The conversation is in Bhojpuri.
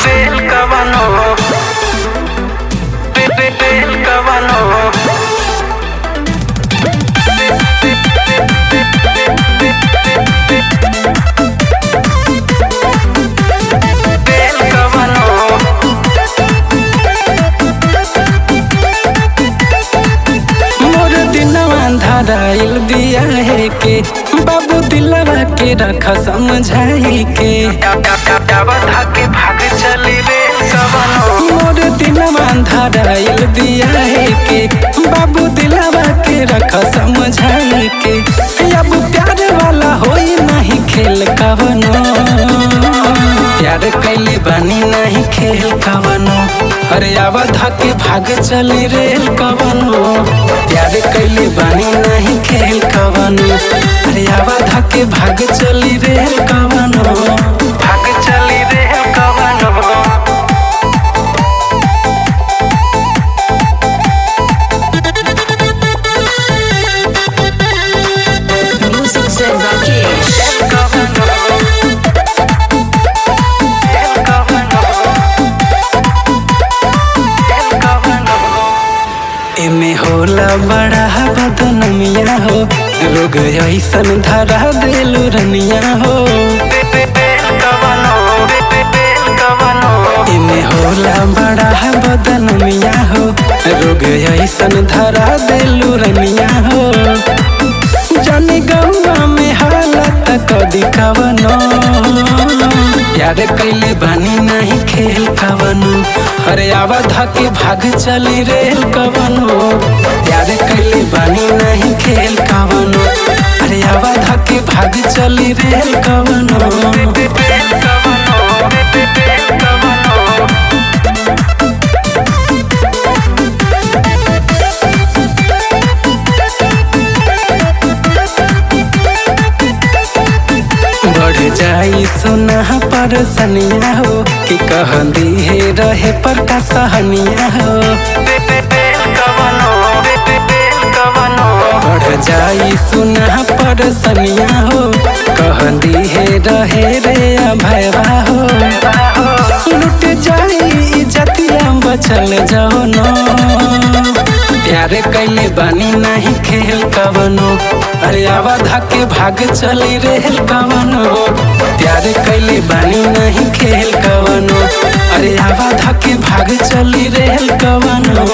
रेल कवनो रेल कवनो रेल कवनो मोर दिनवा धराइल बिया है के बाबू दिलवा के रखा समझाई के धाके भाग चली रेल कवनो मोर दिनवा धराइल बिया है के बाबू दिलवा के रखा समझाई के अब प्यार वाला होई नहीं खेल कवनो प्यार कैले बानी नहीं खेल कवनो अरे आवा धाके भाग चली रेल कवनो प्यार कैले बानी नहीं खेल कवनो अरे आवा धाके भाग चली रेल कवनो भाग चली रेल कवनो Music Zen Rakesh. एमे होला बड़ा बदनमिया हो रोग ऐसन धरा देलू रनिया हो एमे होला बड़ा बदनमिया हो रोग ऐसन धरा देलू रनिया हो जाने गौवा में हालत कदी कवनो प्यार कैले बानी नहीं खेल कवनो अरे आवा धाके भाग चली रेल कवनो प्यार कैले बानी नहीं खेल कवनो अरे आवा धाके भाग चली रेल कवनो बढ़ जाई सुना पर सनिया हो कि कहंदी है रहे पर का सहनिया हो बढ़ जाई सुना पर सनिया हो कहंदी है रहे रे भैया हो लुट जाई इज्जतिया बचल जाओ नो प्यार कैले बानी नहीं खेल कवनो अरे आवा धाके भाग चली रेल कवनो प्यार कैले बानी नहीं खेल कवनो अरे आवा धाके भाग चली रेल कवनो।